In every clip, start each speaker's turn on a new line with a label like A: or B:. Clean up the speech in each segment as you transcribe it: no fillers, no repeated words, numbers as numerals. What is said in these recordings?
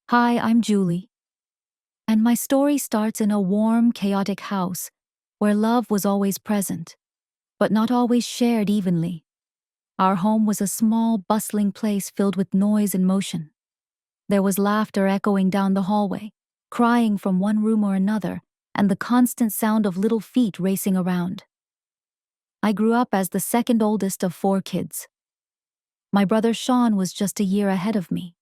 A: Hi, I'm Julie, and my story starts in a warm, chaotic house where love was always present, but not always shared evenly. Our home was a small, bustling place filled with noise and motion. There was laughter echoing down the hallway, crying from one room or another, and the constant sound of little feet racing around. I grew up as the second oldest of four kids. My brother Sean was just a year ahead of me,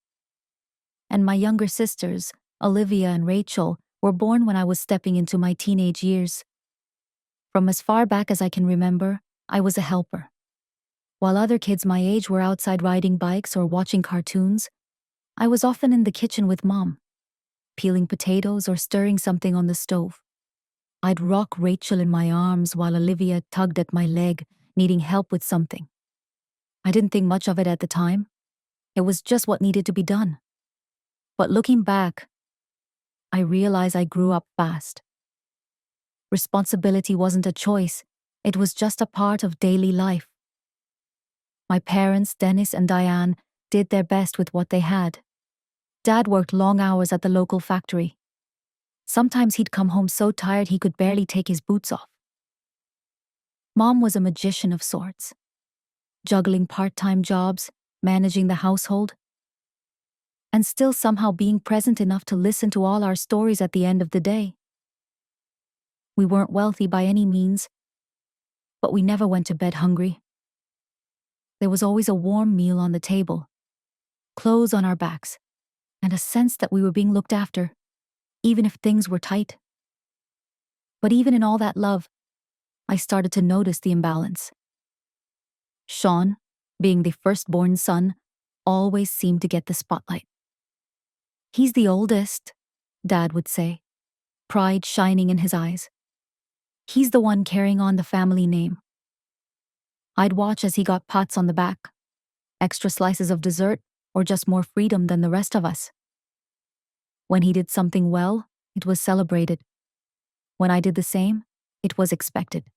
A: and my younger sisters, Olivia and Rachel, were born when I was stepping into my teenage years. From as far back as I can remember, I was a helper. While other kids my age were outside riding bikes or watching cartoons, I was often in the kitchen with Mom, peeling potatoes or stirring something on the stove. I'd rock Rachel in my arms while Olivia tugged at my leg, needing help with something. I didn't think much of it at the time. It was just what needed to be done. But looking back, I realize I grew up fast. Responsibility wasn't a choice, it was just a part of daily life. My parents, Dennis and Diane, did their best with what they had. Dad worked long hours at the local factory. Sometimes he'd come home so tired he could barely take his boots off. Mom was a magician of sorts, juggling part-time jobs, managing the household, and still somehow being present enough to listen to all our stories at the end of the day. We weren't wealthy by any means, but we never went to bed hungry. There was always a warm meal on the table, clothes on our backs, and a sense that we were being looked after, even if things were tight. But even in all that love, I started to notice the imbalance. Sean, being the firstborn son, always seemed to get the spotlight. "He's the oldest," Dad would say, pride shining in his eyes. "He's the one carrying on the family name." I'd watch as he got pats on the back, extra slices of dessert, or just more freedom than the rest of us. When he did something well, it was celebrated. When I did the same, it was expected.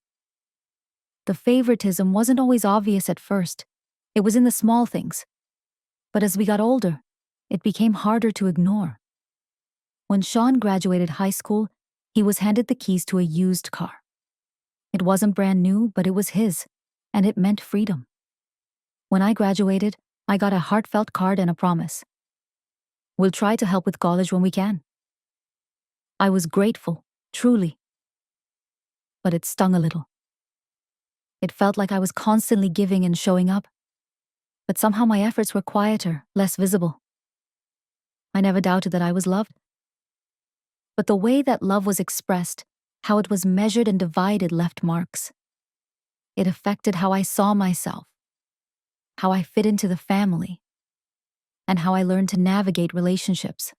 A: The favoritism wasn't always obvious at first. It was in the small things. But as we got older, it became harder to ignore. When Sean graduated high school, he was handed the keys to a used car. It wasn't brand new, but it was his, and it meant freedom. When I graduated, I got a heartfelt card and a promise. "We'll try to help with college when we can." I was grateful, truly. But it stung a little. It felt like I was constantly giving and showing up. But somehow my efforts were quieter, less visible. I never doubted that I was loved. But the way that love was expressed, how it was measured and divided, left marks. It affected how I saw myself, how I fit into the family, and how I learned to navigate relationships.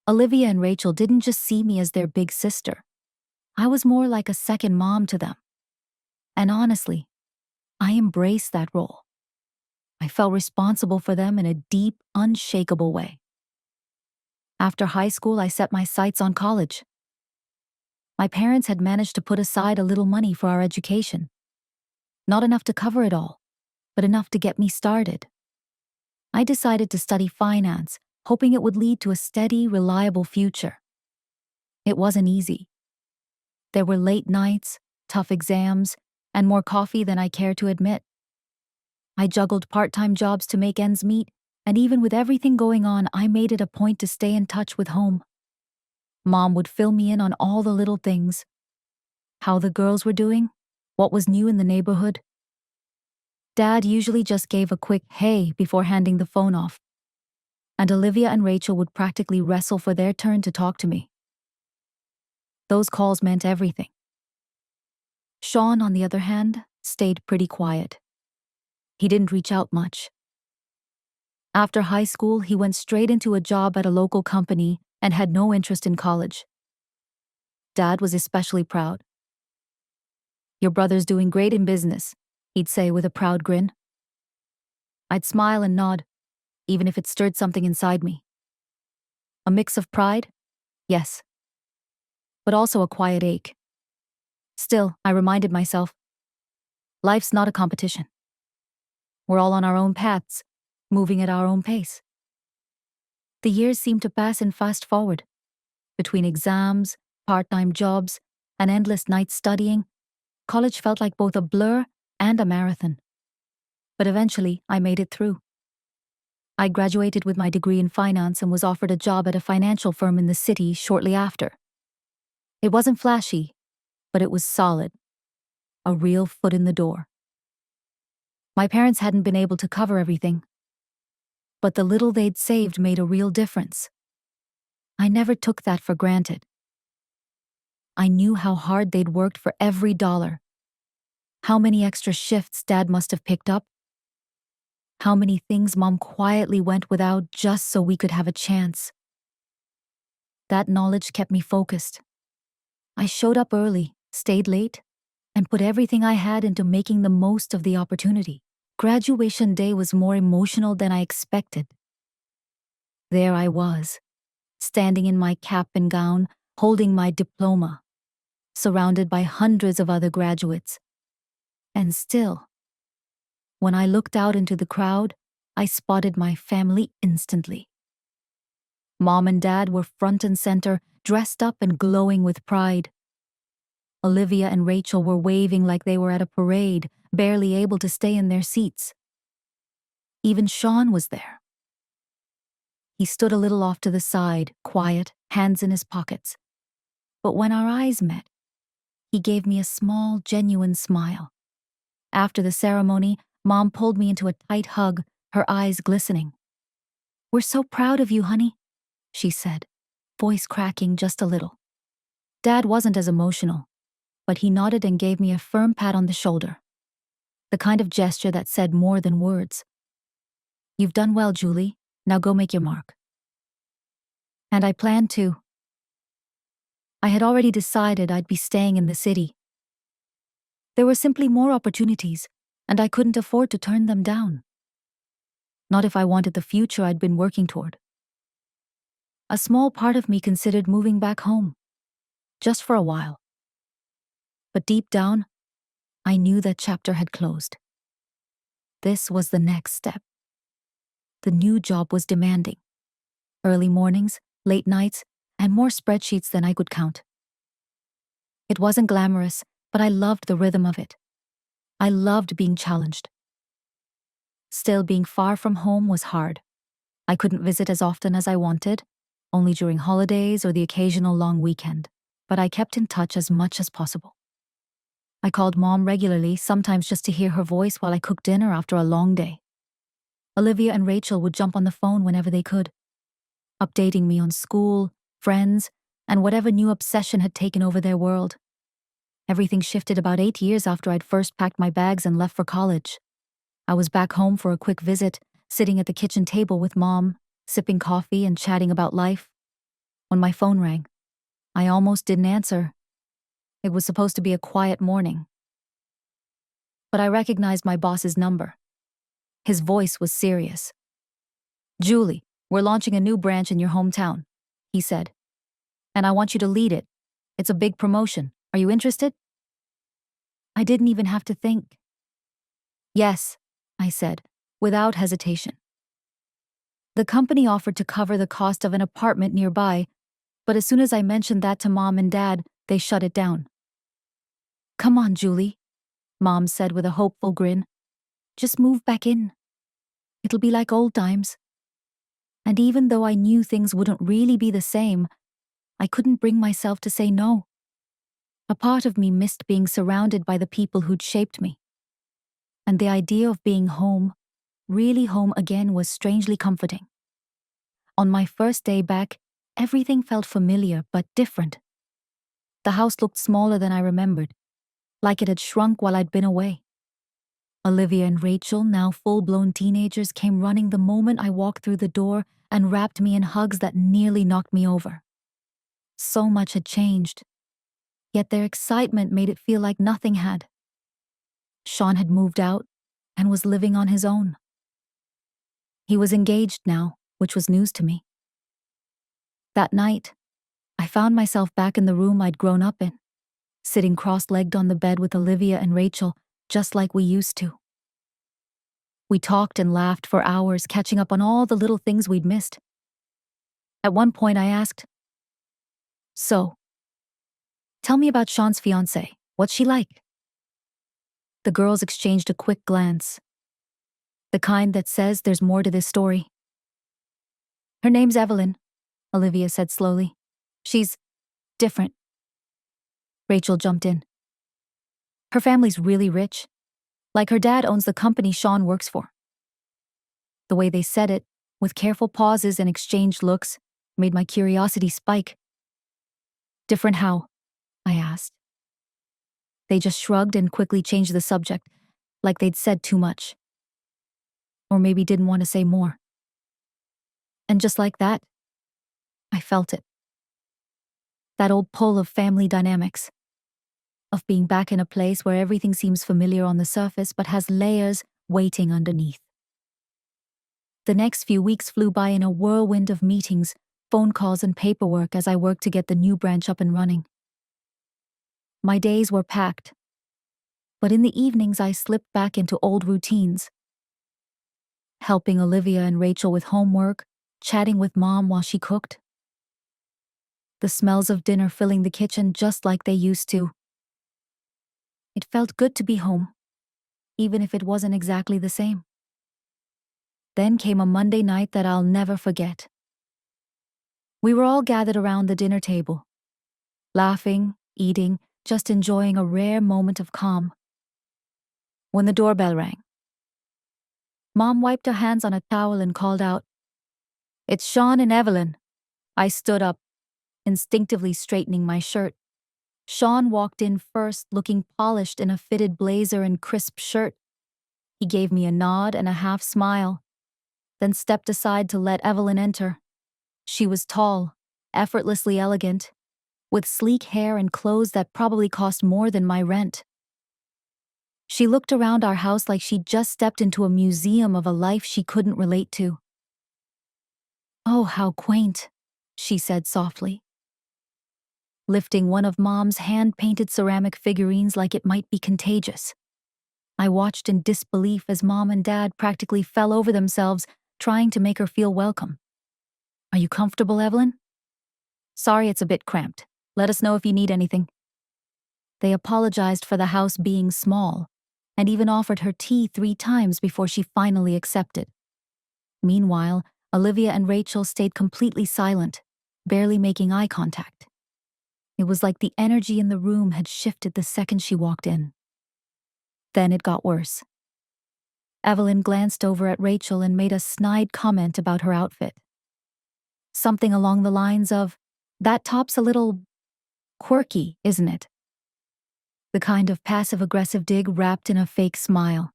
A: Olivia and Rachel didn't just see me as their big sister. I was more like a second mom to them. And honestly, I embraced that role. I felt responsible for them in a deep, unshakable way. After high school, I set my sights on college. My parents had managed to put aside a little money for our education. Not enough to cover it all, but enough to get me started. I decided to study finance, hoping it would lead to a steady, reliable future. It wasn't easy. There were late nights, tough exams, and more coffee than I cared to admit. I juggled part-time jobs to make ends meet, and even with everything going on, I made it a point to stay in touch with home. Mom would fill me in on all the little things. How the girls were doing, what was new in the neighborhood. Dad usually just gave a quick "hey" before handing the phone off. And Olivia and Rachel would practically wrestle for their turn to talk to me. Those calls meant everything. Sean, on the other hand, stayed pretty quiet. He didn't reach out much. After high school, he went straight into a job at a local company and had no interest in college. Dad was especially proud. "Your brother's doing great in business," he'd say with a proud grin. I'd smile and nod, even if it stirred something inside me. A mix of pride? Yes. But also a quiet ache. Still, I reminded myself, life's not a competition. We're all on our own paths, moving at our own pace. The years seemed to pass in fast forward. Between exams, part-time jobs, and endless nights studying, college felt like both a blur and a marathon. But eventually, I made it through. I graduated with my degree in finance and was offered a job at a financial firm in the city shortly after. It wasn't flashy, but it was solid. A real foot in the door. My parents hadn't been able to cover everything, but the little they'd saved made a real difference. I never took that for granted. I knew how hard they'd worked for every dollar. How many extra shifts Dad must have picked up. How many things Mom quietly went without just so we could have a chance. That knowledge kept me focused. I showed up early, stayed late, and put everything I had into making the most of the opportunity. Graduation day was more emotional than I expected. There I was, standing in my cap and gown, holding my diploma, surrounded by hundreds of other graduates. And still, when I looked out into the crowd, I spotted my family instantly. Mom and Dad were front and center, dressed up and glowing with pride. Olivia and Rachel were waving like they were at a parade, barely able to stay in their seats. Even Sean was there. He stood a little off to the side, quiet, hands in his pockets. But when our eyes met, he gave me a small, genuine smile. After the ceremony, Mom pulled me into a tight hug, her eyes glistening. "We're so proud of you, honey," she said, voice cracking just a little. Dad wasn't as emotional, but he nodded and gave me a firm pat on the shoulder. The kind of gesture that said more than words. "You've done well, Julie. Now go make your mark." And I planned to. I had already decided I'd be staying in the city. There were simply more opportunities, and I couldn't afford to turn them down. Not if I wanted the future I'd been working toward. A small part of me considered moving back home, just for a while. But deep down, I knew that chapter had closed. This was the next step. The new job was demanding. Early mornings, late nights, and more spreadsheets than I could count. It wasn't glamorous, but I loved the rhythm of it. I loved being challenged. Still, being far from home was hard. I couldn't visit as often as I wanted, only during holidays or the occasional long weekend, but I kept in touch as much as possible. I called Mom regularly, sometimes just to hear her voice while I cooked dinner after a long day. Olivia and Rachel would jump on the phone whenever they could, updating me on school, friends, and whatever new obsession had taken over their world. Everything shifted about 8 years after I'd first packed my bags and left for college. I was back home for a quick visit, sitting at the kitchen table with Mom, sipping coffee and chatting about life. When my phone rang, I almost didn't answer. It was supposed to be a quiet morning. But I recognized my boss's number. His voice was serious. "Julie, we're launching a new branch in your hometown," he said. "And I want you to lead it. It's a big promotion. Are you interested?" I didn't even have to think. "Yes," I said, without hesitation. The company offered to cover the cost of an apartment nearby, but as soon as I mentioned that to Mom and Dad, they shut it down. "Come on, Julie," Mom said with a hopeful grin. "Just move back in. It'll be like old times." And even though I knew things wouldn't really be the same, I couldn't bring myself to say no. A part of me missed being surrounded by the people who'd shaped me. And the idea of being home, really home again, was strangely comforting. On my first day back, everything felt familiar but different. The house looked smaller than I remembered, like it had shrunk while I'd been away. Olivia and Rachel, now full-blown teenagers, came running the moment I walked through the door and wrapped me in hugs that nearly knocked me over. So much had changed, yet their excitement made it feel like nothing had. Sean had moved out and was living on his own. He was engaged now, which was news to me. That night, I found myself back in the room I'd grown up in, sitting cross-legged on the bed with Olivia and Rachel, just like we used to. We talked and laughed for hours, catching up on all the little things we'd missed. At one point I asked, "So, tell me about Sean's fiancée. What's she like?" The girls exchanged a quick glance. The kind that says there's more to this story. "Her name's Evelyn," Olivia said slowly. "She's different." Rachel jumped in. "Her family's really rich. Like her dad owns the company Sean works for." The way they said it, with careful pauses and exchanged looks, made my curiosity spike. "Different how?" I asked. They just shrugged and quickly changed the subject, like they'd said too much. Or maybe didn't want to say more. And just like that, I felt it. That old pull of family dynamics. Of being back in a place where everything seems familiar on the surface but has layers waiting underneath. The next few weeks flew by in a whirlwind of meetings, phone calls and paperwork as I worked to get the new branch up and running. My days were packed. But in the evenings I slipped back into old routines. Helping Olivia and Rachel with homework, chatting with Mom while she cooked. The smells of dinner filling the kitchen just like they used to. It felt good to be home, even if it wasn't exactly the same. Then came a Monday night that I'll never forget. We were all gathered around the dinner table, laughing, eating, just enjoying a rare moment of calm. When the doorbell rang, Mom wiped her hands on a towel and called out, "It's Sean and Evelyn." I stood up, instinctively straightening my shirt. Sean walked in first, looking polished in a fitted blazer and crisp shirt. He gave me a nod and a half smile, then stepped aside to let Evelyn enter. She was tall, effortlessly elegant, with sleek hair and clothes that probably cost more than my rent. She looked around our house like she'd just stepped into a museum of a life she couldn't relate to. "Oh, how quaint," she said softly, lifting one of Mom's hand-painted ceramic figurines like it might be contagious. I watched in disbelief as Mom and Dad practically fell over themselves, trying to make her feel welcome. "Are you comfortable, Evelyn?" "Sorry it's a bit cramped. Let us know if you need anything." They apologized for the house being small, and even offered her tea 3 times before she finally accepted. Meanwhile, Olivia and Rachel stayed completely silent, barely making eye contact. It was like the energy in the room had shifted the second she walked in. Then it got worse. Evelyn glanced over at Rachel and made a snide comment about her outfit. Something along the lines of, "That top's a little quirky, isn't it?" The kind of passive-aggressive dig wrapped in a fake smile.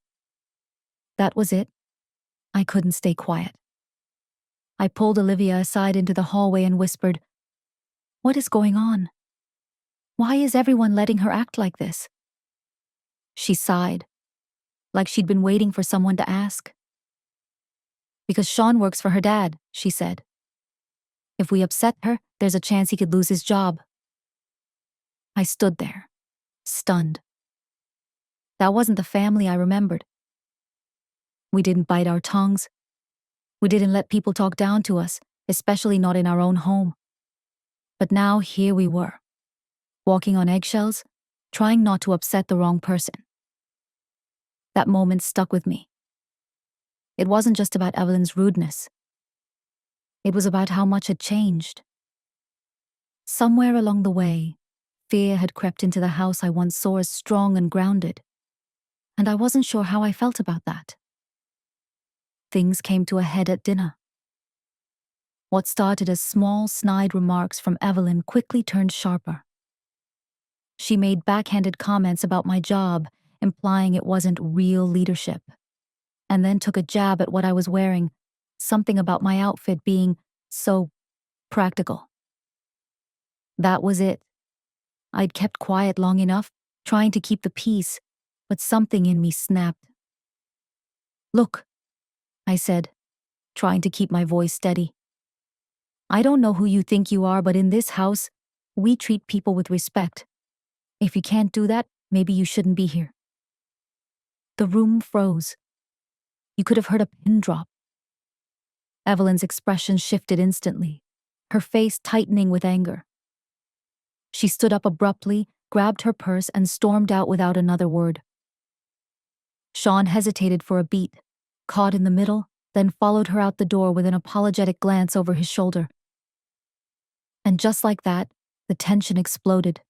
A: That was it. I couldn't stay quiet. I pulled Olivia aside into the hallway and whispered, "What is going on? Why is everyone letting her act like this?" She sighed, like she'd been waiting for someone to ask. "Because Sean works for her dad," she said. "If we upset her, there's a chance he could lose his job." I stood there, stunned. That wasn't the family I remembered. We didn't bite our tongues. We didn't let people talk down to us, especially not in our own home. But now here we were, walking on eggshells, trying not to upset the wrong person. That moment stuck with me. It wasn't just about Evelyn's rudeness. It was about how much had changed. Somewhere along the way, fear had crept into the house I once saw as strong and grounded, and I wasn't sure how I felt about that. Things came to a head at dinner. What started as small, snide remarks from Evelyn quickly turned sharper. She made backhanded comments about my job, implying it wasn't real leadership, and then took a jab at what I was wearing, something about my outfit being so practical. That was it. I'd kept quiet long enough, trying to keep the peace, but something in me snapped. "Look," I said, trying to keep my voice steady. "I don't know who you think you are, but in this house, we treat people with respect. If you can't do that, maybe you shouldn't be here." The room froze. You could have heard a pin drop. Evelyn's expression shifted instantly, her face tightening with anger. She stood up abruptly, grabbed her purse, and stormed out without another word. Sean hesitated for a beat, caught in the middle, then followed her out the door with an apologetic glance over his shoulder. And just like that, the tension exploded.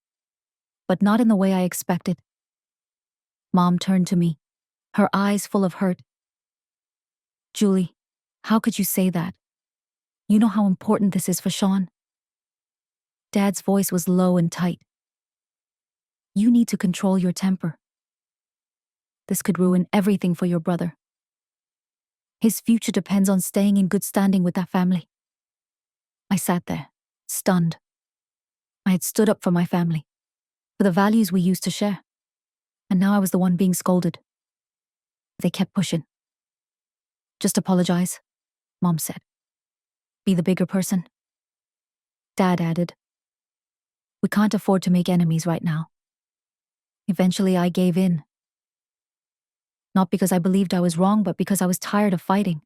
A: But not in the way I expected. Mom turned to me, her eyes full of hurt. "Julie, how could you say that? You know how important this is for Sean?" Dad's voice was low and tight. "You need to control your temper. This could ruin everything for your brother. His future depends on staying in good standing with that family." I sat there, stunned. I had stood up for my family, for the values we used to share. And now I was the one being scolded. They kept pushing. "Just apologize," Mom said. "Be the bigger person." Dad added, "We can't afford to make enemies right now." Eventually I gave in. Not because I believed I was wrong, but because I was tired of fighting.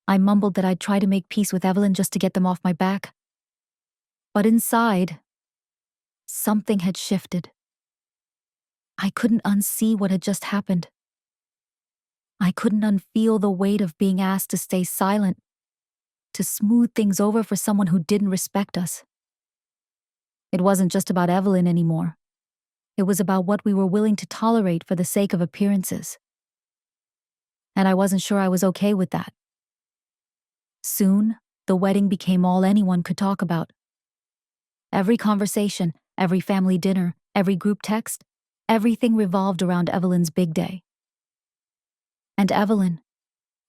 A: I mumbled that I'd try to make peace with Evelyn just to get them off my back. But inside, something had shifted. I couldn't unsee what had just happened. I couldn't unfeel the weight of being asked to stay silent, to smooth things over for someone who didn't respect us. It wasn't just about Evelyn anymore. It was about what we were willing to tolerate for the sake of appearances. And I wasn't sure I was okay with that. Soon, the wedding became all anyone could talk about. Every conversation, every family dinner, every group text, everything revolved around Evelyn's big day. And Evelyn,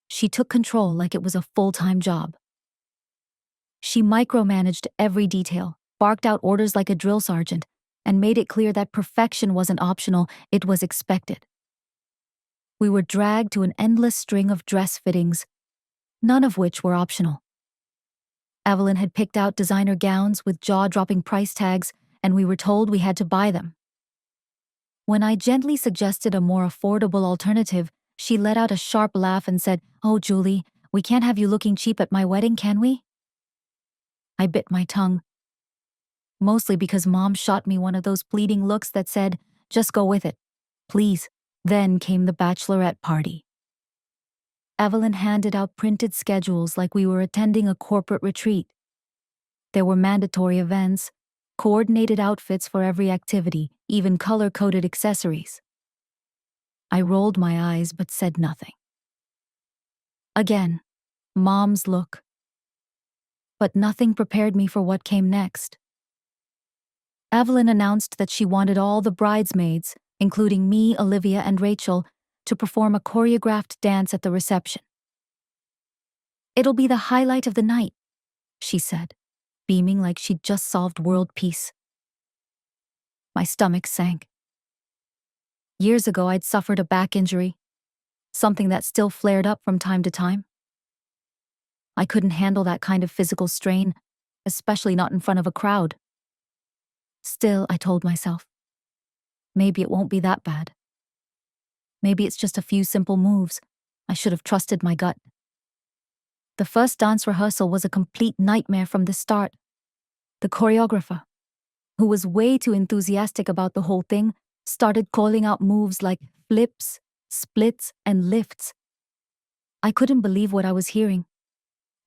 A: she took control like it was a full-time job. She micromanaged every detail, barked out orders like a drill sergeant, and made it clear that perfection wasn't optional, it was expected. We were dragged to an endless string of dress fittings, none of which were optional. Evelyn had picked out designer gowns with jaw-dropping price tags, and we were told we had to buy them. When I gently suggested a more affordable alternative, she let out a sharp laugh and said, "Oh, Julie, we can't have you looking cheap at my wedding, can we?" I bit my tongue. Mostly because Mom shot me one of those pleading looks that said, "Just go with it, please." Then came the bachelorette party. Evelyn handed out printed schedules like we were attending a corporate retreat. There were mandatory events, coordinated outfits for every activity, even color-coded accessories. I rolled my eyes but said nothing. Again, Mom's look. But nothing prepared me for what came next. Evelyn announced that she wanted all the bridesmaids, including me, Olivia, and Rachel, to perform a choreographed dance at the reception. "It'll be the highlight of the night," she said, beaming like she'd just solved world peace. My stomach sank. Years ago, I'd suffered a back injury, something that still flared up from time to time. I couldn't handle that kind of physical strain, especially not in front of a crowd. Still, I told myself, maybe it won't be that bad. Maybe it's just a few simple moves. I should have trusted my gut. The first dance rehearsal was a complete nightmare from the start. The choreographer, who was way too enthusiastic about the whole thing, started calling out moves like flips, splits, and lifts. I couldn't believe what I was hearing.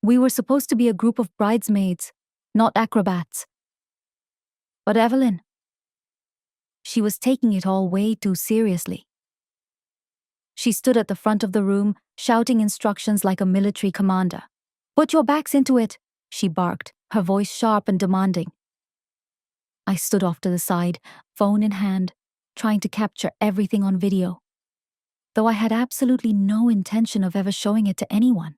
A: We were supposed to be a group of bridesmaids, not acrobats. But Evelyn, she was taking it all way too seriously. She stood at the front of the room, shouting instructions like a military commander. "Put your backs into it," she barked, her voice sharp and demanding. I stood off to the side, phone in hand, trying to capture everything on video, though I had absolutely no intention of ever showing it to anyone.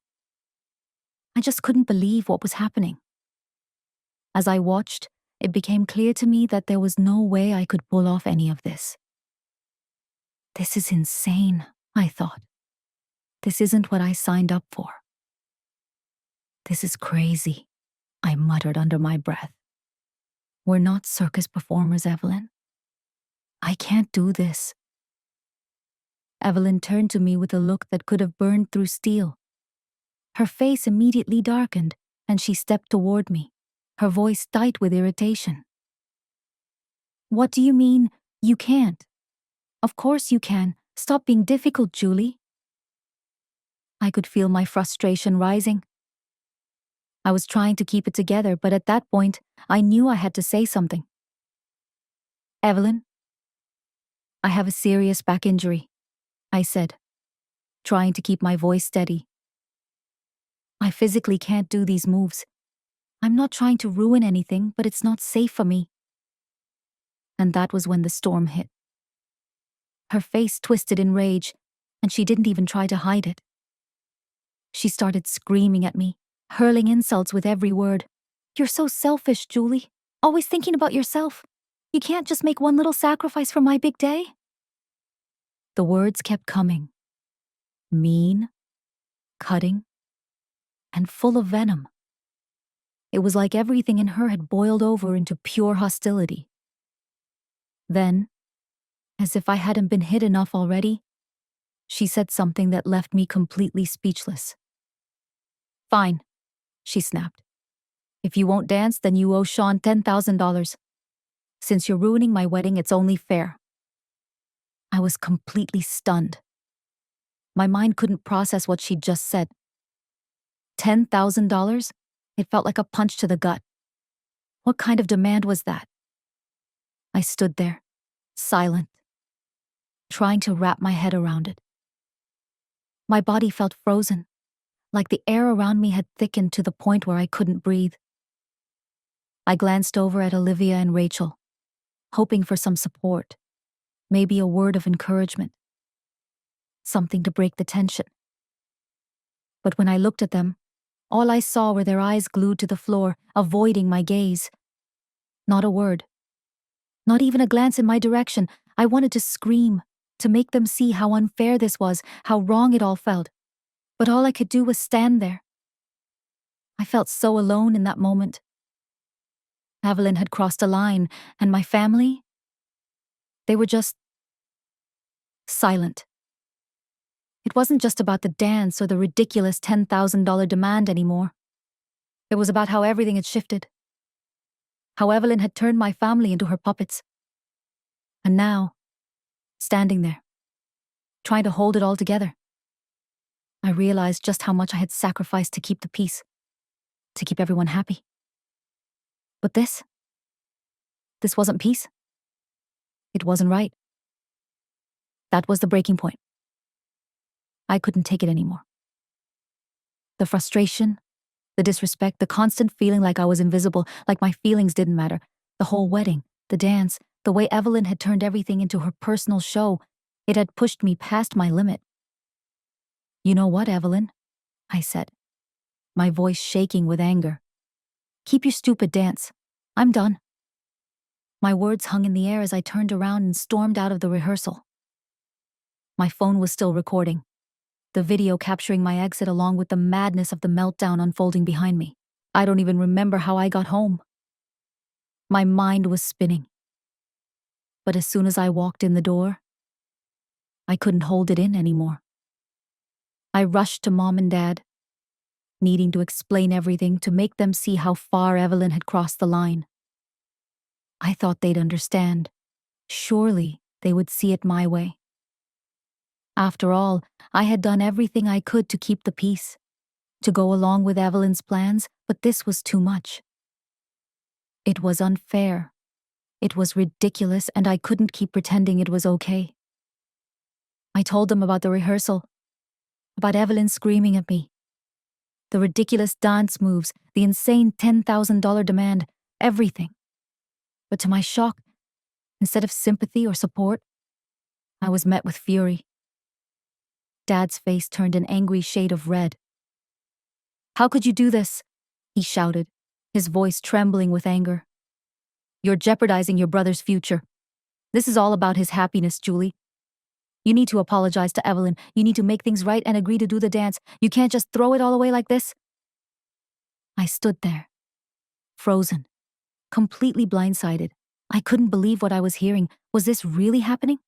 A: I just couldn't believe what was happening. As I watched, it became clear to me that there was no way I could pull off any of this. This is insane, I thought. This isn't what I signed up for. This is crazy, I muttered under my breath. We're not circus performers, Evelyn. I can't do this. Evelyn turned to me with a look that could have burned through steel. Her face immediately darkened, and she stepped toward me, her voice tight with irritation. "What do you mean, you can't? Of course you can. Stop being difficult, Julie." I could feel my frustration rising. I was trying to keep it together, but at that point, I knew I had to say something. "Evelyn, I have a serious back injury," I said, trying to keep my voice steady. "I physically can't do these moves. I'm not trying to ruin anything, but it's not safe for me." And that was when the storm hit. Her face twisted in rage, and she didn't even try to hide it. She started screaming at me, hurling insults with every word. "You're so selfish, Julie. Always thinking about yourself. You can't just make one little sacrifice for my big day?" The words kept coming. Mean, cutting, and full of venom. It was like everything in her had boiled over into pure hostility. Then, as if I hadn't been hit enough already, she said something that left me completely speechless. "Fine," she snapped. "If you won't dance, then you owe Sean $10,000. Since you're ruining my wedding, it's only fair." I was completely stunned. My mind couldn't process what she'd just said. $10,000? It felt like a punch to the gut. What kind of demand was that? I stood there, silent, trying to wrap my head around it. My body felt frozen, like the air around me had thickened to the point where I couldn't breathe. I glanced over at Olivia and Rachel, hoping for some support, maybe a word of encouragement, something to break the tension. But when I looked at them, all I saw were their eyes glued to the floor, avoiding my gaze. Not a word. Not even a glance in my direction. I wanted to scream, to make them see how unfair this was, how wrong it all felt. But all I could do was stand there. I felt so alone in that moment. Evelyn had crossed a line, and my family? They were just silent. It wasn't just about the dance or the ridiculous $10,000 demand anymore. It was about how everything had shifted. How Evelyn had turned my family into her puppets. And now, standing there, trying to hold it all together, I realized just how much I had sacrificed to keep the peace, to keep everyone happy. But this wasn't peace. It wasn't right. That was the breaking point. I couldn't take it anymore. The frustration, the disrespect, the constant feeling like I was invisible, like my feelings didn't matter, the whole wedding, the dance, the way Evelyn had turned everything into her personal show, it had pushed me past my limit. "You know what, Evelyn?" I said, my voice shaking with anger. "Keep your stupid dance. I'm done." My words hung in the air as I turned around and stormed out of the rehearsal. My phone was still recording, the video capturing my exit along with the madness of the meltdown unfolding behind me. I don't even remember how I got home. My mind was spinning. But as soon as I walked in the door, I couldn't hold it in anymore. I rushed to Mom and Dad, needing to explain everything to make them see how far Evelyn had crossed the line. I thought they'd understand. Surely they would see it my way. After all, I had done everything I could to keep the peace, to go along with Evelyn's plans, but this was too much. It was unfair. It was ridiculous, and I couldn't keep pretending it was okay. I told them about the rehearsal, about Evelyn screaming at me, the ridiculous dance moves, the insane $10,000 demand, everything. But to my shock, instead of sympathy or support, I was met with fury. Dad's face turned an angry shade of red. "How could you do this?" he shouted, his voice trembling with anger. "You're jeopardizing your brother's future. This is all about his happiness, Julie. You need to apologize to Evelyn. You need to make things right and agree to do the dance. You can't just throw it all away like this." I stood there, frozen, completely blindsided. I couldn't believe what I was hearing. Was this really happening?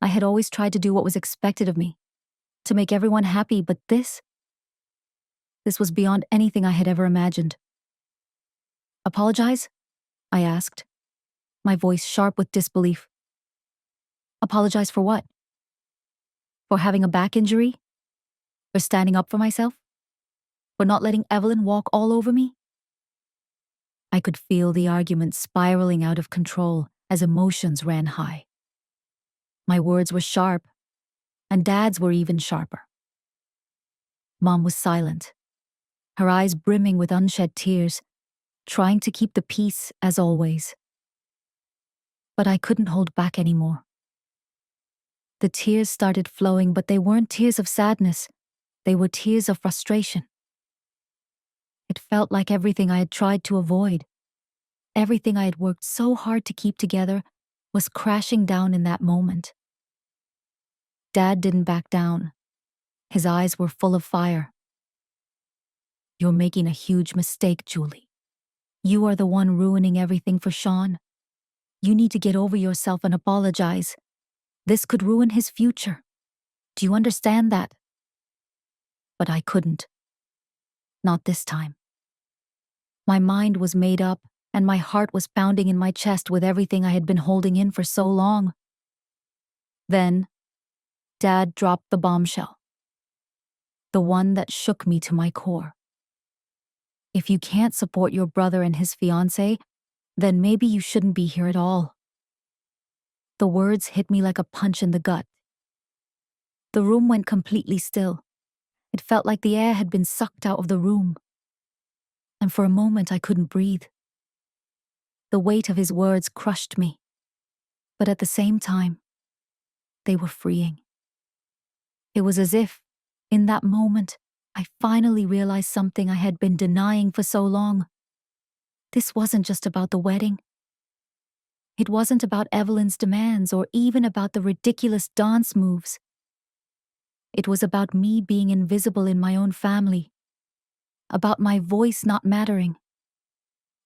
A: I had always tried to do what was expected of me, to make everyone happy, but this? This was beyond anything I had ever imagined. Apologize? I asked, my voice sharp with disbelief. Apologize for what? For having a back injury? For standing up for myself? For not letting Evelyn walk all over me? I could feel the argument spiraling out of control as emotions ran high. My words were sharp, and Dad's were even sharper. Mom was silent, her eyes brimming with unshed tears, trying to keep the peace as always. But I couldn't hold back anymore. The tears started flowing, but they weren't tears of sadness. They were tears of frustration. It felt like everything I had tried to avoid, everything I had worked so hard to keep together, was crashing down in that moment. Dad didn't back down. His eyes were full of fire. You're making a huge mistake, Julie. You are the one ruining everything for Sean. You need to get over yourself and apologize. This could ruin his future. Do you understand that? But I couldn't. Not this time. My mind was made up, and my heart was pounding in my chest with everything I had been holding in for so long. Then, Dad dropped the bombshell. The one that shook me to my core. If you can't support your brother and his fiancée, then maybe you shouldn't be here at all. The words hit me like a punch in the gut. The room went completely still. It felt like the air had been sucked out of the room. And for a moment I couldn't breathe. The weight of his words crushed me. But at the same time, they were freeing. It was as if, in that moment, I finally realized something I had been denying for so long. This wasn't just about the wedding. It wasn't about Evelyn's demands or even about the ridiculous dance moves. It was about me being invisible in my own family, about my voice not mattering,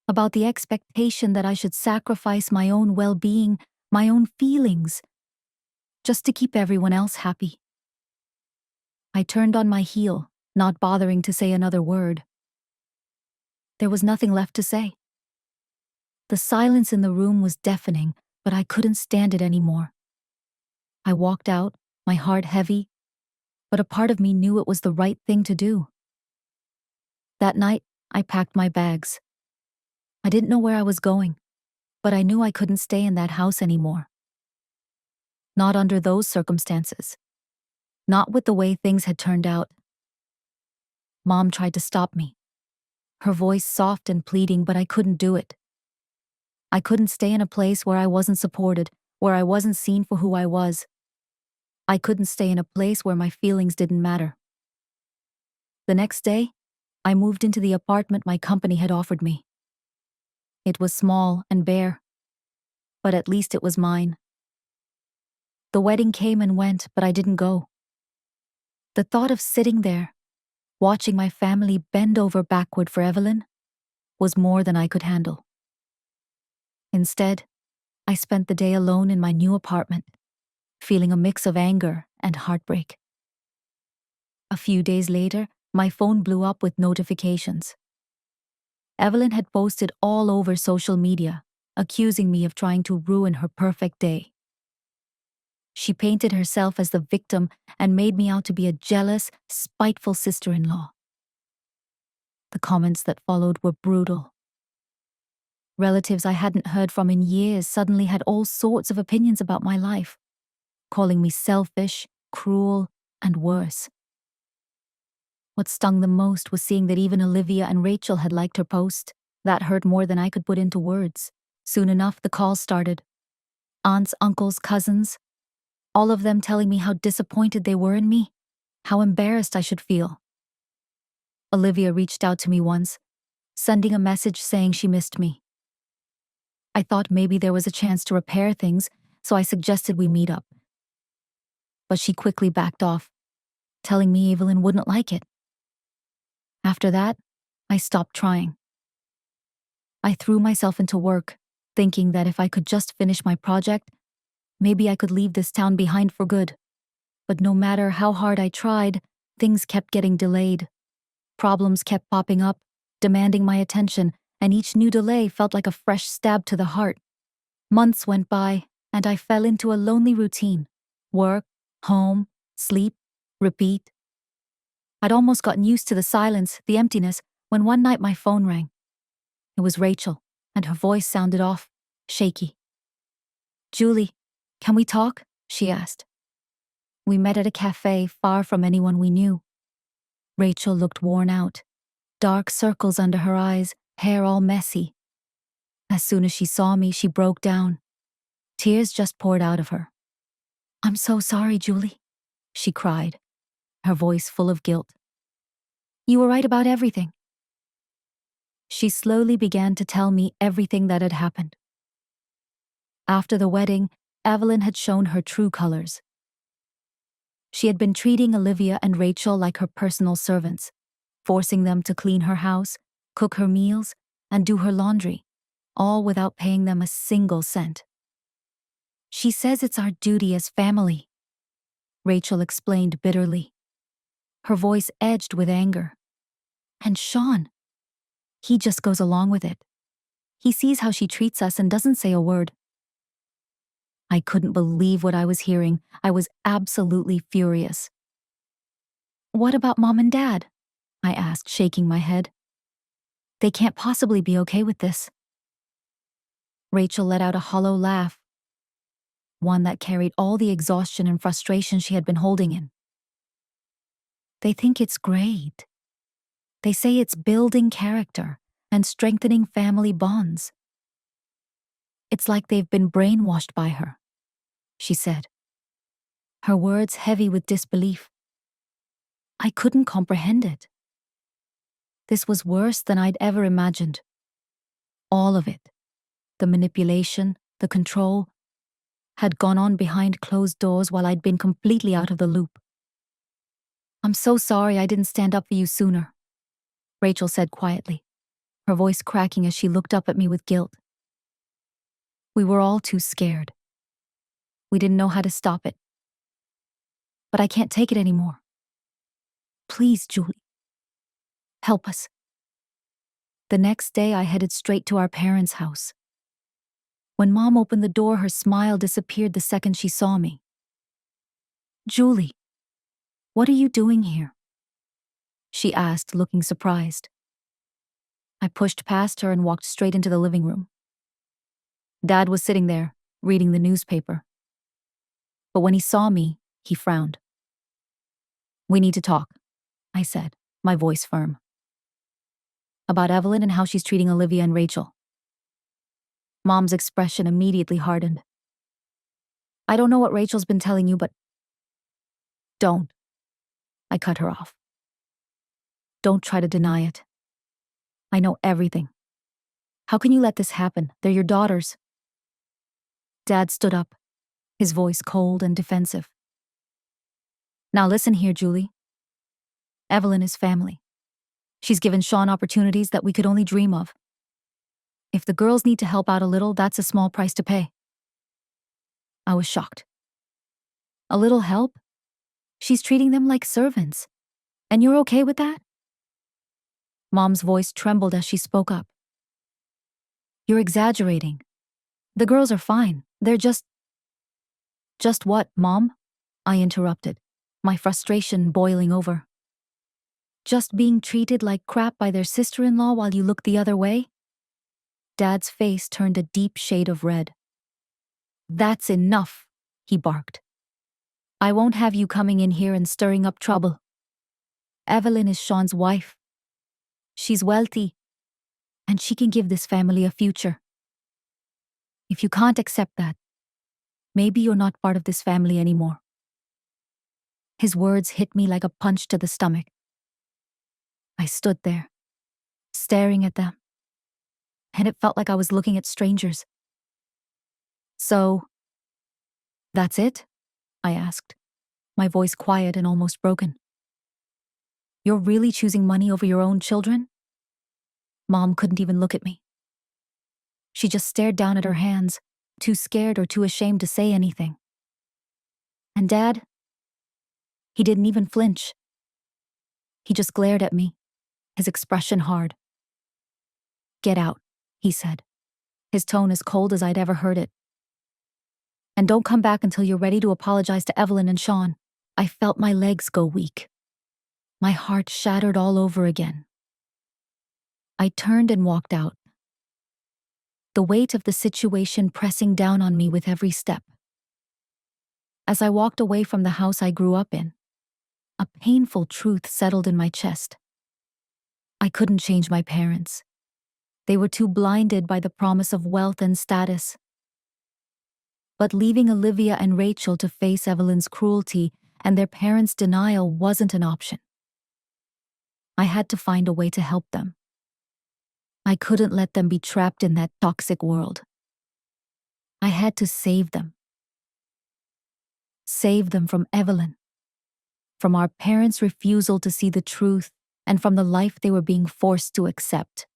A: about the expectation that I should sacrifice my own well-being, my own feelings, just to keep everyone else happy. I turned on my heel, not bothering to say another word. There was nothing left to say. The silence in the room was deafening, but I couldn't stand it anymore. I walked out, my heart heavy, but a part of me knew it was the right thing to do. That night, I packed my bags. I didn't know where I was going, but I knew I couldn't stay in that house anymore. Not under those circumstances. Not with the way things had turned out. Mom tried to stop me. Her voice soft and pleading, but I couldn't do it. I couldn't stay in a place where I wasn't supported, where I wasn't seen for who I was. I couldn't stay in a place where my feelings didn't matter. The next day, I moved into the apartment my company had offered me. It was small and bare, but at least it was mine. The wedding came and went, but I didn't go. The thought of sitting there, watching my family bend over backward for Evelyn, was more than I could handle. Instead, I spent the day alone in my new apartment, feeling a mix of anger and heartbreak. A few days later, my phone blew up with notifications. Evelyn had posted all over social media, accusing me of trying to ruin her perfect day. She painted herself as the victim and made me out to be a jealous, spiteful sister-in-law. The comments that followed were brutal. Relatives I hadn't heard from in years suddenly had all sorts of opinions about my life, calling me selfish, cruel, and worse. What stung the most was seeing that even Olivia and Rachel had liked her post. That hurt more than I could put into words. Soon enough, the calls started. Aunts, uncles, cousins, all of them telling me how disappointed they were in me, how embarrassed I should feel. Olivia reached out to me once, sending a message saying she missed me. I thought maybe there was a chance to repair things, so I suggested we meet up. But she quickly backed off, telling me Evelyn wouldn't like it. After that, I stopped trying. I threw myself into work, thinking that if I could just finish my project, maybe I could leave this town behind for good. But no matter how hard I tried, things kept getting delayed. Problems kept popping up, demanding my attention, and each new delay felt like a fresh stab to the heart. Months went by, and I fell into a lonely routine. Work, home, sleep, repeat. I'd almost gotten used to the silence, the emptiness, when one night my phone rang. It was Rachel, and her voice sounded off, shaky. "Julie, can we talk?" she asked. We met at a cafe far from anyone we knew. Rachel looked worn out, dark circles under her eyes, hair all messy. As soon as she saw me, she broke down. Tears just poured out of her. "I'm so sorry, Julie," she cried, her voice full of guilt. "You were right about everything." She slowly began to tell me everything that had happened. After the wedding, Evelyn had shown her true colors. She had been treating Olivia and Rachel like her personal servants, forcing them to clean her house, cook her meals, and do her laundry, all without paying them a single cent. "She says it's our duty as family," Rachel explained bitterly. Her voice edged with anger. "And Sean, he just goes along with it. He sees how she treats us and doesn't say a word." I couldn't believe what I was hearing. I was absolutely furious. "What about Mom and Dad?" I asked, shaking my head. "They can't possibly be okay with this." Rachel let out a hollow laugh, one that carried all the exhaustion and frustration she had been holding in. "They think it's great. They say it's building character and strengthening family bonds. It's like they've been brainwashed by her," she said, her words heavy with disbelief. I couldn't comprehend it. This was worse than I'd ever imagined. All of it, the manipulation, the control, had gone on behind closed doors while I'd been completely out of the loop. "I'm so sorry I didn't stand up for you sooner," Rachel said quietly, her voice cracking as she looked up at me with guilt. "We were all too scared. We didn't know how to stop it. But I can't take it anymore. Please, Julie, help us." The next day I headed straight to our parents' house. When Mom opened the door, her smile disappeared the second she saw me. "Julie, what are you doing here?" she asked, looking surprised. I pushed past her and walked straight into the living room. Dad was sitting there, reading the newspaper. But when he saw me, he frowned. "We need to talk," I said, my voice firm. "About Evelyn and how she's treating Olivia and Rachel." Mom's expression immediately hardened. "I don't know what Rachel's been telling you, but..." "Don't." I cut her off. "Don't try to deny it. I know everything. How can you let this happen? They're your daughters." Dad stood up, his voice cold and defensive. "Now listen here, Julie. Evelyn is family. She's given Sean opportunities that we could only dream of. If the girls need to help out a little, that's a small price to pay." I was shocked. "A little help? She's treating them like servants. And you're okay with that?" Mom's voice trembled as she spoke up. "You're exaggerating. The girls are fine. They're just..." "Just what, Mom?" I interrupted, my frustration boiling over. "Just being treated like crap by their sister-in-law while you look the other way?" Dad's face turned a deep shade of red. "That's enough," he barked. "I won't have you coming in here and stirring up trouble. Evelyn is Sean's wife. She's wealthy, and she can give this family a future. If you can't accept that, maybe you're not part of this family anymore." His words hit me like a punch to the stomach. I stood there, staring at them, and it felt like I was looking at strangers. "So, that's it?" I asked, my voice quiet and almost broken. "You're really choosing money over your own children?" Mom couldn't even look at me. She just stared down at her hands, too scared or too ashamed to say anything. And Dad? He didn't even flinch. He just glared at me, his expression hard. "Get out," he said, his tone as cold as I'd ever heard it. "And don't come back until you're ready to apologize to Evelyn and Sean." I felt my legs go weak. My heart shattered all over again. I turned and walked out, the weight of the situation pressing down on me with every step. As I walked away from the house I grew up in, a painful truth settled in my chest. I couldn't change my parents. They were too blinded by the promise of wealth and status. But leaving Olivia and Rachel to face Evelyn's cruelty and their parents' denial wasn't an option. I had to find a way to help them. I couldn't let them be trapped in that toxic world. I had to save them. Save them from Evelyn, from our parents' refusal to see the truth, and from the life they were being forced to accept.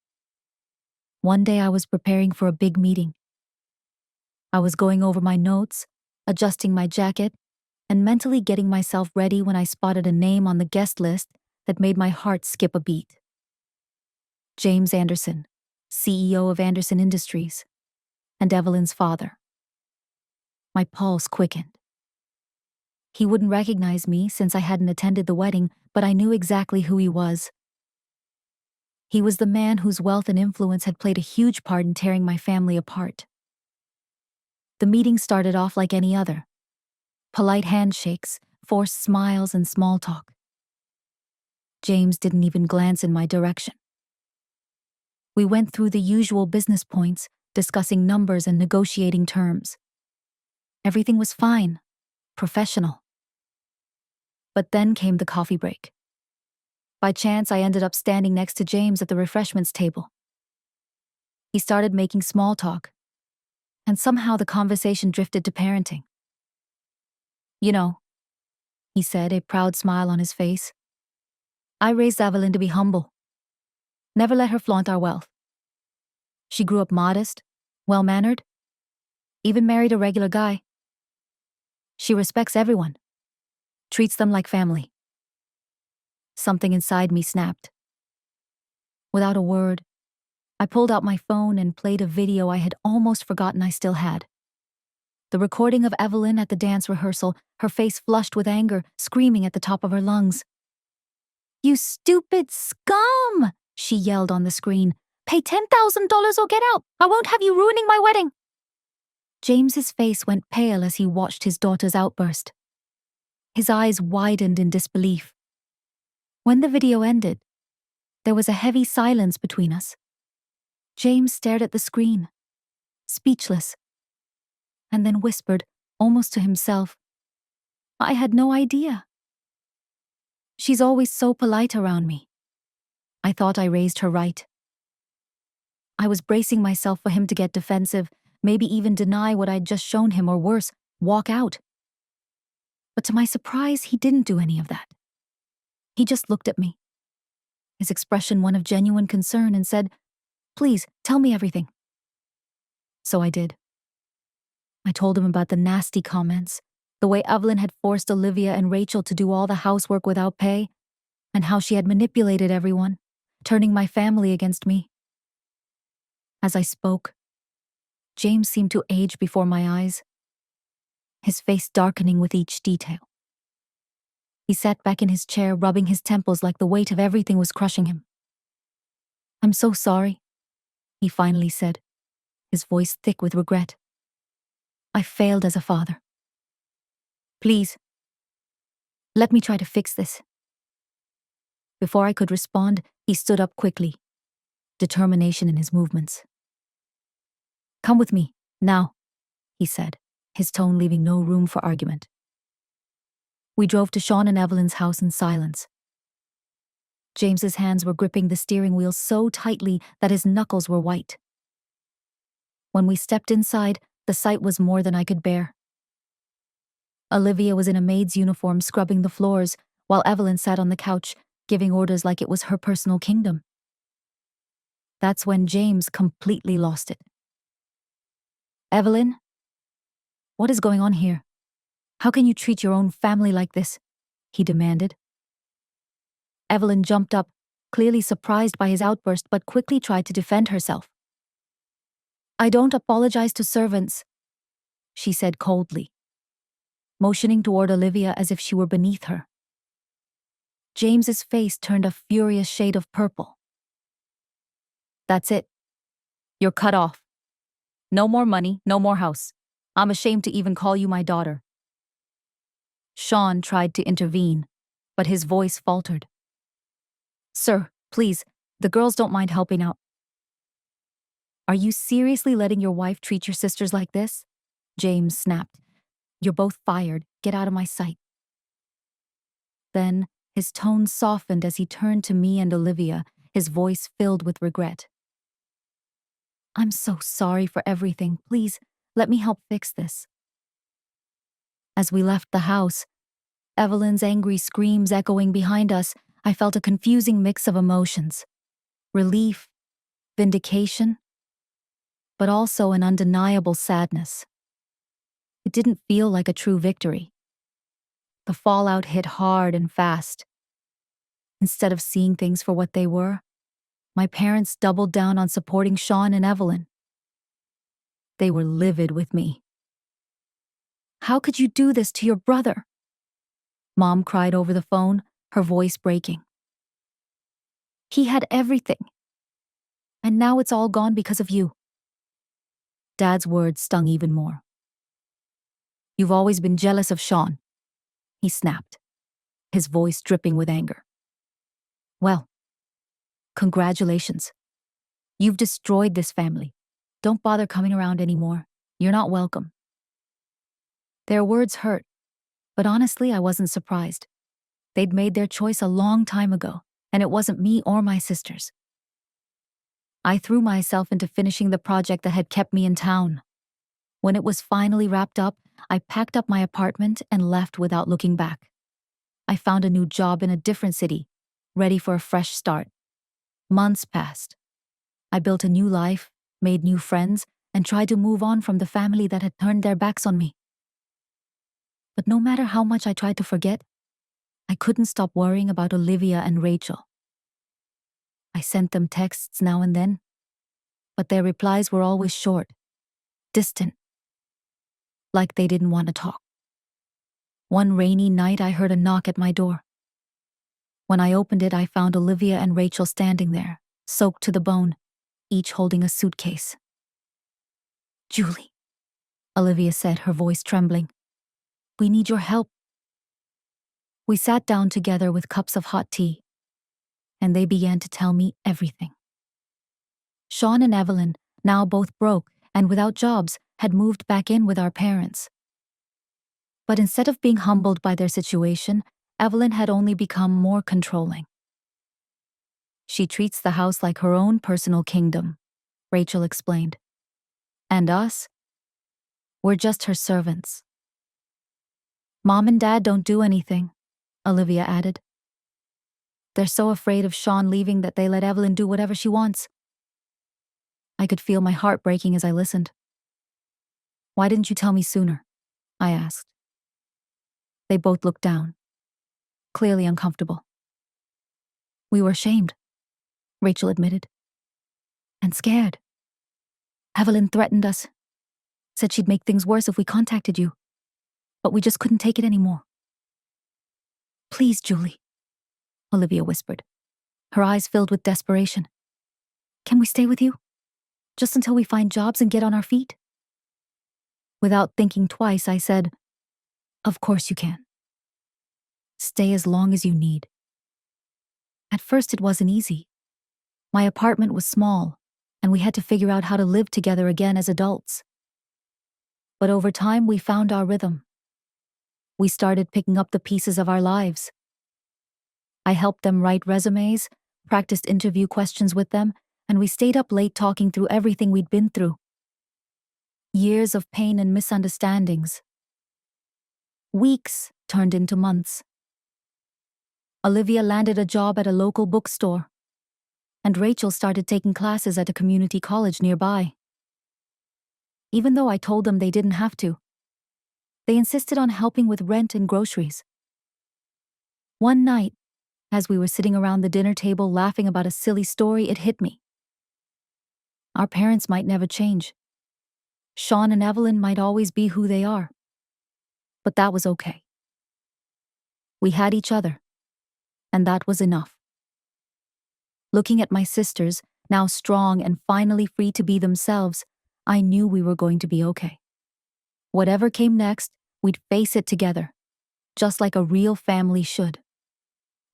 A: One day I was preparing for a big meeting. I was going over my notes, adjusting my jacket, and mentally getting myself ready when I spotted a name on the guest list that made my heart skip a beat. James Anderson, CEO of Anderson Industries, and Evelyn's father. My pulse quickened. He wouldn't recognize me since I hadn't attended the wedding, but I knew exactly who he was. He was the man whose wealth and influence had played a huge part in tearing my family apart. The meeting started off like any other. Polite handshakes, forced smiles, and small talk. James didn't even glance in my direction. We went through the usual business points, discussing numbers and negotiating terms. Everything was fine, professional. But then came the coffee break. By chance, I ended up standing next to James at the refreshments table. He started making small talk, and somehow the conversation drifted to parenting. "You know," he said, a proud smile on his face, "I raised Evelyn to be humble. Never let her flaunt our wealth. She grew up modest, well-mannered, even married a regular guy. She respects everyone, treats them like family." Something inside me snapped. Without a word, I pulled out my phone and played a video I had almost forgotten I still had. The recording of Evelyn at the dance rehearsal, her face flushed with anger, screaming at the top of her lungs. "You stupid scum!" she yelled on the screen. "Pay $10,000 or get out! I won't have you ruining my wedding!" James's face went pale as he watched his daughter's outburst. His eyes widened in disbelief. When the video ended, there was a heavy silence between us. James stared at the screen, speechless, and then whispered, almost to himself, "I had no idea. She's always so polite around me. I thought I raised her right." I was bracing myself for him to get defensive, maybe even deny what I'd just shown him, or worse, walk out. But to my surprise, he didn't do any of that. He just looked at me, his expression one of genuine concern, and said, "Please, tell me everything." So I did. I told him about the nasty comments, the way Evelyn had forced Olivia and Rachel to do all the housework without pay, and how she had manipulated everyone, turning my family against me. As I spoke, James seemed to age before my eyes, his face darkening with each detail. He sat back in his chair, rubbing his temples like the weight of everything was crushing him. "I'm so sorry," he finally said, his voice thick with regret. "I failed as a father. Please, let me try to fix this." Before I could respond, he stood up quickly, determination in his movements. "Come with me, now," he said, his tone leaving no room for argument. We drove to Sean and Evelyn's house in silence. James's hands were gripping the steering wheel so tightly that his knuckles were white. When we stepped inside, the sight was more than I could bear. Olivia was in a maid's uniform scrubbing the floors, while Evelyn sat on the couch, giving orders like it was her personal kingdom. That's when James completely lost it. "Evelyn, what is going on here? How can you treat your own family like this?" he demanded. Evelyn jumped up, clearly surprised by his outburst but quickly tried to defend herself. "I don't apologize to servants," she said coldly, motioning toward Olivia as if she were beneath her. James's face turned a furious shade of purple. "That's it. You're cut off. No more money, no more house. I'm ashamed to even call you my daughter." Sean tried to intervene, but his voice faltered. "Sir, please, the girls don't mind helping out." "Are you seriously letting your wife treat your sisters like this?" James snapped. "You're both fired. Get out of my sight." Then, his tone softened as he turned to me and Olivia, his voice filled with regret. "I'm so sorry for everything. Please, let me help fix this." As we left the house, Evelyn's angry screams echoing behind us, I felt a confusing mix of emotions. Relief, vindication, but also an undeniable sadness. It didn't feel like a true victory. The fallout hit hard and fast. Instead of seeing things for what they were, my parents doubled down on supporting Sean and Evelyn. They were livid with me. "How could you do this to your brother?" Mom cried over the phone, her voice breaking. "He had everything. And now it's all gone because of you." Dad's words stung even more. "You've always been jealous of Sean," he snapped, his voice dripping with anger. "Well, congratulations. You've destroyed this family. Don't bother coming around anymore. You're not welcome." Their words hurt, but honestly, I wasn't surprised. They'd made their choice a long time ago, and it wasn't me or my sisters. I threw myself into finishing the project that had kept me in town. When it was finally wrapped up, I packed up my apartment and left without looking back. I found a new job in a different city, ready for a fresh start. Months passed. I built a new life, made new friends, and tried to move on from the family that had turned their backs on me. But no matter how much I tried to forget, I couldn't stop worrying about Olivia and Rachel. I sent them texts now and then, but their replies were always short, distant, like they didn't want to talk. One rainy night, I heard a knock at my door. When I opened it, I found Olivia and Rachel standing there, soaked to the bone, each holding a suitcase. "Julie," Olivia said, her voice trembling. "We need your help." We sat down together with cups of hot tea, and they began to tell me everything. Sean and Evelyn, now both broke and without jobs, had moved back in with our parents. But instead of being humbled by their situation, Evelyn had only become more controlling. "She treats the house like her own personal kingdom," Rachel explained. "And us? We're just her servants." "Mom and Dad don't do anything," Olivia added. "They're so afraid of Sean leaving that they let Evelyn do whatever she wants." I could feel my heart breaking as I listened. "Why didn't you tell me sooner?" I asked. They both looked down, clearly uncomfortable. "We were ashamed," Rachel admitted. "And scared. Evelyn threatened us, said she'd make things worse if we contacted you. But we just couldn't take it anymore." "Please, Julie," Olivia whispered, her eyes filled with desperation. "Can we stay with you? Just until we find jobs and get on our feet?" Without thinking twice, I said, "Of course you can. Stay as long as you need." At first it wasn't easy. My apartment was small, and we had to figure out how to live together again as adults. But over time we found our rhythm. We started picking up the pieces of our lives. I helped them write resumes, practiced interview questions with them, and we stayed up late talking through everything we'd been through. Years of pain and misunderstandings. Weeks turned into months. Olivia landed a job at a local bookstore, and Rachel started taking classes at a community college nearby. Even though I told them they didn't have to, they insisted on helping with rent and groceries. One night, As we were sitting around the dinner table laughing about a silly story, it hit me. Our parents might never change. Sean and Evelyn might always be who they are. But that was okay. We had each other. And that was enough. Looking at my sisters, now strong and finally free to be themselves, I knew we were going to be okay. Whatever came next, we'd face it together, just like a real family should.